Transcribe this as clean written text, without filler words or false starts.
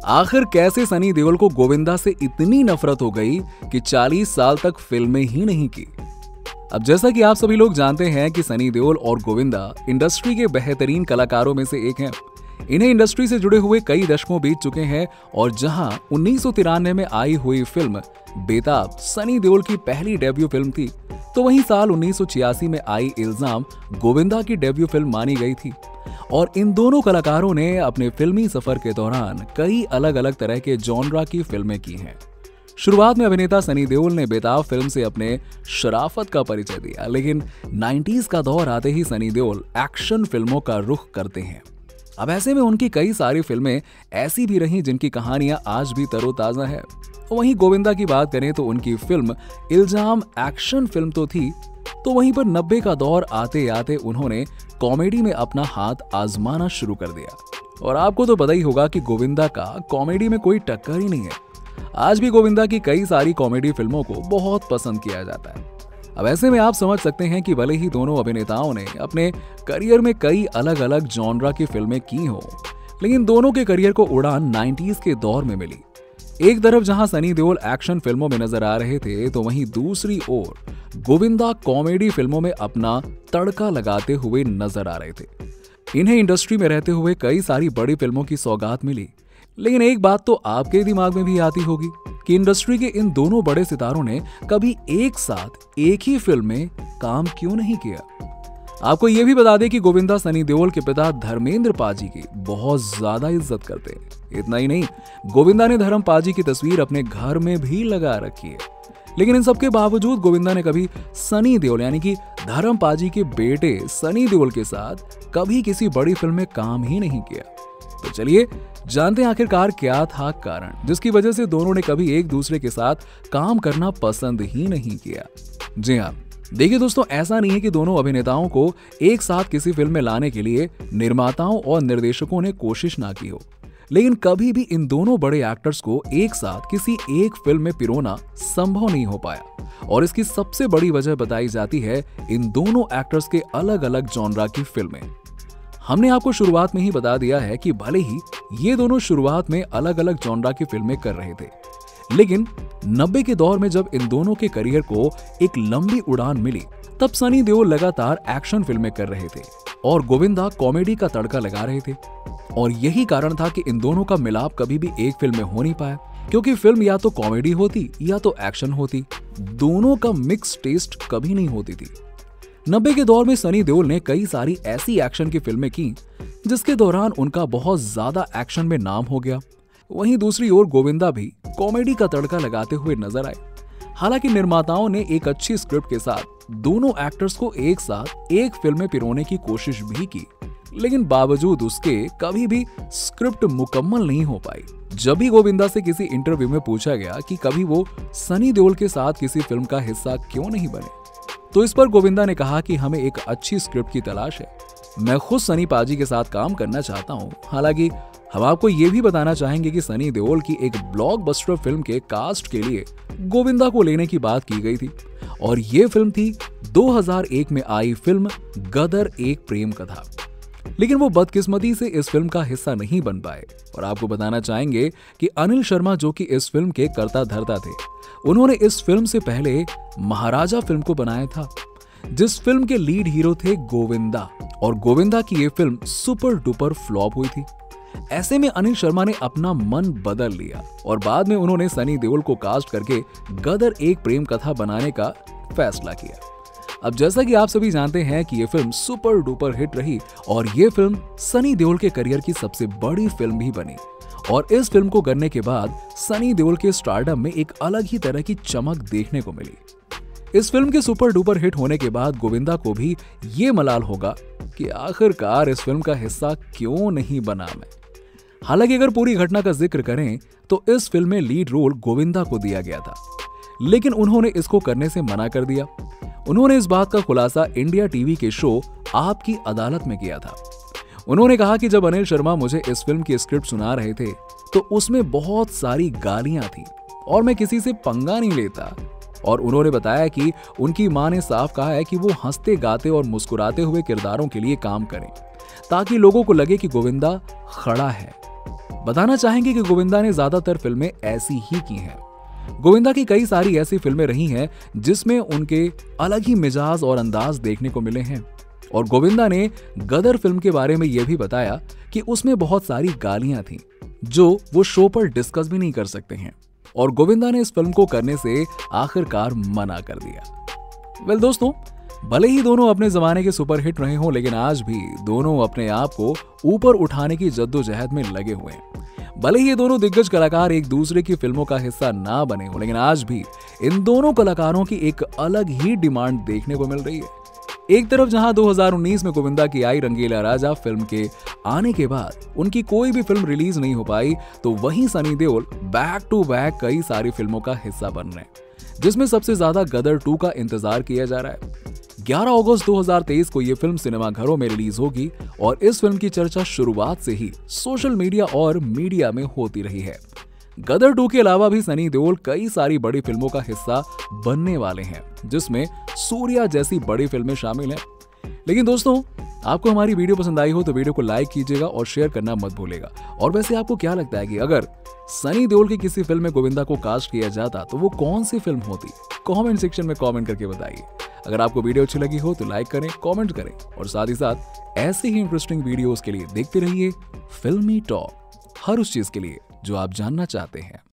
आखिर कैसे सनी देओल को गोविंदा से इतनी नफरत हो गई कि 40 साल तक फिल्में ही नहीं की। अब जैसा कि आप सभी लोग जानते हैं कि सनी देओल और गोविंदा इंडस्ट्री के बेहतरीन कलाकारों में से एक हैं। इन्हें इंडस्ट्री से जुड़े हुए कई दशकों बीत चुके हैं और जहां 1993 में आई हुई फिल्म बेताब सनी देओल की पहली डेब्यू फिल्म थी, तो वहीं साल 1986 में आई इल्जाम गोविंदा की डेब्यू फिल्म मानी गई थी। और इन दोनों कलाकारों ने अपने फिल्मी सफर के दौरान कई अलग अलग तरह के जॉनरा की फिल्में की हैं। शुरुआत में अभिनेता सनी देओल ने बेताब फिल्म से अपने शराफत का परिचय दिया, लेकिन 90s का दौर आते ही सनी देओल एक्शन फिल्मों का रुख करते हैं। अब ऐसे में उनकी कई सारी फिल्में ऐसी भी रहीं जिनकी कहानियां आज भी तरोताजा है। वहीं गोविंदा की बात करें तो उनकी फिल्म इल्जाम एक्शन फिल्म तो थी, तो वहीं पर 90 का दौर आते आते उन्होंने कॉमेडी में अपना हाथ आजमाना शुरू कर दिया। और आपको तो पता ही होगा कि गोविंदा का कॉमेडी में कोई टक्कर ही नहीं है। आज भी गोविंदा की कई सारी कॉमेडी फिल्मों को बहुत पसंद किया जाता है। अब ऐसे में आप समझ सकते हैं कि भले ही दोनों अभिनेताओं ने अपने करियर में कई अलग अलग जॉनरा की फिल्में की हो, लेकिन दोनों के करियर को उड़ान 90s के दौर में मिली। एक तरफ जहां सनी देओल एक्शन फिल्मों में नजर आ रहे थे, तो वहीं दूसरी ओर गोविंदा कॉमेडी फिल्मों में अपना तड़का लगाते हुए नजर आ रहे थे। इन्हें इंडस्ट्री में रहते हुए कई सारी बड़ी फिल्मों की सौगात मिली, लेकिन एक बात तो आपके दिमाग में भी आती होगी कि इंडस्ट्री के इन दोनों बड़े सितारों ने कभी एक साथ एक ही फिल्म में काम क्यों नहीं किया। आपको यह भी बता दें कि गोविंदा सनी देओल के पिता धर्मेंद्र पाजी की बहुत ज्यादा इज्जत करते हैं। इतना ही नहीं, गोविंदा ने धर्म पाजी की तस्वीर अपने घर में भी लगा रखी है। लेकिन इन सब के बावजूद गोविंदा ने कभी सनी देओल यानी कि धर्म पाजी के बेटे सनी देओल के साथ कभी किसी बड़ी फिल्म में काम ही नहीं किया। तो चलिए जानते हैं आखिरकार क्या था कारण जिसकी वजह से दोनों ने कभी एक दूसरे के साथ काम करना पसंद ही नहीं किया। जी हाँ, देखिए दोस्तों, ऐसा नहीं है कि दोनों अभिनेताओं को एक साथ किसी फिल्म में लाने के लिए निर्माताओं और निर्देशकों ने कोशिश ना की हो, लेकिन कभी भी इन दोनों बड़े एक्टर्स को एक साथ किसी एक फिल्म में पिरोना संभव नहीं हो पाया। और इसकी सबसे बड़ी वजह बताई जाती है इन दोनों एक्टर्स के अलग अलग जॉनरा की फिल्में। हमने आपको शुरुआत में ही बता दिया है कि भले ही ये दोनों शुरुआत में अलग अलग जॉनरा की फिल्में कर रहे थे, लेकिन 90 के दौर में जब इन दोनों के करियर को एक लंबी उड़ान मिली, तब सनी देओल लगातार एक्शन फिल्में कर रहे थे और गोविंदा कॉमेडी का तड़का लगा रहे थे। और यही कारण था कि इन दोनों का मिलाप कभी भी एक फिल्म में हो नहीं पाया, क्योंकि फिल्म या तो कॉमेडी होती या तो एक्शन होती, दोनों का मिक्स टेस्ट कभी नहीं होती थी। 90 के दौर में सनी देओल ने कई सारी ऐसी एक्शन की फिल्में की जिसके दौरान उनका बहुत ज्यादा एक्शन में नाम हो गया। वहीं दूसरी ओर गोविंदा भी कॉमेडी का तड़का लगाते हुए नजर आए। हालांकि निर्माताओं ने एक अच्छी स्क्रिप्ट के साथ दोनों एक्टर्स को एक साथ एक फिल्म में पिरोने की कोशिश भी की, लेकिन बावजूद उसके कभी भी स्क्रिप्ट मुकम्मल नहीं हो पाई। जब भी गोविंदा से किसी इंटरव्यू में पूछा गया कि कभी वो सनी देओल के साथ किसी फिल्म का हिस्सा क्यों नहीं बने, तो इस पर गोविंदा ने कहा कि हमें एक अच्छी स्क्रिप्ट की तलाश है। मैं खुद सनी पाजी के साथ काम करना चाहता हूं। हालांकि हम आपको यह भी बताना चाहेंगे कि सनी देओल की एक ब्लॉकबस्टर फिल्म के कास्ट के लिए गोविंदा को लेने की बात की गई थी, और यह फिल्म थी 2001 में आई फिल्म गदर एक प्रेम कथा। लेकिन वो बदकिस्मती से इस फिल्म का हिस्सा नहीं बन पाए। और आपको बताना चाहेंगे कि अनिल शर्मा, जो कि इस फिल्म के कर्ता धर्ता थे, उन्होंने इस फिल्म से पहले महाराजा फिल्म को बनाया था, जिस फिल्म के लीड हीरो थे गोविंदा, और गोविंदा की ये फिल्म सुपर डुपर फ्लॉप हुई थी। ऐसे में अनिल शर्मा ने अपना मन बदल लिया और बाद में उन्होंने सनी देओल को कास्ट करके गदर एक प्रेम कथा बनाने का फैसला किया। अब जैसा कि आप सभी जानते हैं कि ये फिल्म सुपर डुपर हिट रही और ये फिल्म सनी देओल के करियर की सबसे बड़ी फिल्म भी बनी। और इस फिल्म को करने के बाद सनी देओल के स्टारडम में एक अलग ही तरह की चमक देखने को मिली। इस फिल्म के सुपर डुपर हिट होने के बाद गोविंदा को भी ये मलाल होगा कि आखिरकार इस फिल्म का हिस्सा क्यों नहीं बना मैं। हालांकि अगर पूरी घटना का जिक्र करें तो इस फिल्म में लीड रोल गोविंदा को दिया गया था, लेकिन उन्होंने इसको करने से मना कर दिया। उन्होंने इस बात का खुलासा इंडिया टीवी के शो आपकी अदालत में किया था। उन्होंने कहा कि जब अनिल शर्मा मुझे इस फिल्म की स्क्रिप्ट सुना रहे थे तो उसमें बहुत सारी गालियां थी और मैं किसी से पंगा नहीं लेता। और उन्होंने बताया कि उनकी मां ने साफ कहा है कि वो हंसते गाते और मुस्कुराते हुए किरदारों के लिए काम करें ताकि लोगों को लगे कि गोविंदा खड़ा है। बताना चाहेंगे कि गोविंदा ने ज्यादातर फिल्में ऐसी ही की हैं। गोविंदा की कई सारी ऐसी फिल्में रही हैं जिसमें उनके अलग ही मिजाज और अंदाज देखने को मिले हैं। और गोविंदा ने गदर फिल्म के बारे में यह भी बताया कि उसमें बहुत सारी गालियां थीं जो वो शो पर डिस्कस भी नहीं कर सकते हैं, और गोविंदा ने इस फिल्म को करने से आखिरकार मना कर दिया। दोस्तों, भले ही दोनों अपने जमाने के सुपरहिट रहे हों, लेकिन आज भी दोनों अपने आप को ऊपर उठाने की जद्दोजहद में लगे हुए हैं। भले ही ये दोनों दिग्गज कलाकार एक दूसरे की फिल्मों का हिस्सा ना बने हो, लेकिन आज भी इन दोनों कलाकारों की एक अलग ही डिमांड देखने को मिल रही है। एक तरफ जहां 2019 में गोविंदा की आई रंगीला राजा फिल्म के आने के बाद उनकी कोई भी फिल्म रिलीज नहीं हो पाई, तो वहीं Sunny Deol back to back कई सारी फिल्मों का हिस्सा बन रहे हैं, जिसमें सबसे ज्यादा गदर 2 का इंतजार किया जा रहा है। 11 अगस्त 2023 को यह फिल्म सिनेमाघरों में रिलीज होगी और इस फिल्म की चर्चा शुरुआत से ही सोशल मीडिया और मीडिया में होती रही है। गदर 2 के अलावा भी सनी देओल कई सारी बड़ी फिल्मों का हिस्सा बनने वाले हैं, जिसमें सूर्या जैसी बड़ी फिल्में शामिल हैं। लेकिन दोस्तों, आपको हमारी वीडियो पसंद आई हो तो वीडियो को लाइक कीजिएगा और शेयर करना मत भूलिएगा। और वैसे आपको क्या लगता है कि अगर सनी देओल की किसी फिल्म में गोविंदा को कास्ट किया जाता तो वो कौन सी फिल्म होती? कमेंट सेक्शन में कमेंट करके बताइए। अगर आपको वीडियो अच्छी लगी हो तो लाइक करें, कमेंट करें और साथ ही साथ ऐसे ही इंटरेस्टिंग वीडियोस के लिए देखते रहिए फिल्मी टॉक, हर उस चीज के लिए जो आप जानना चाहते हैं।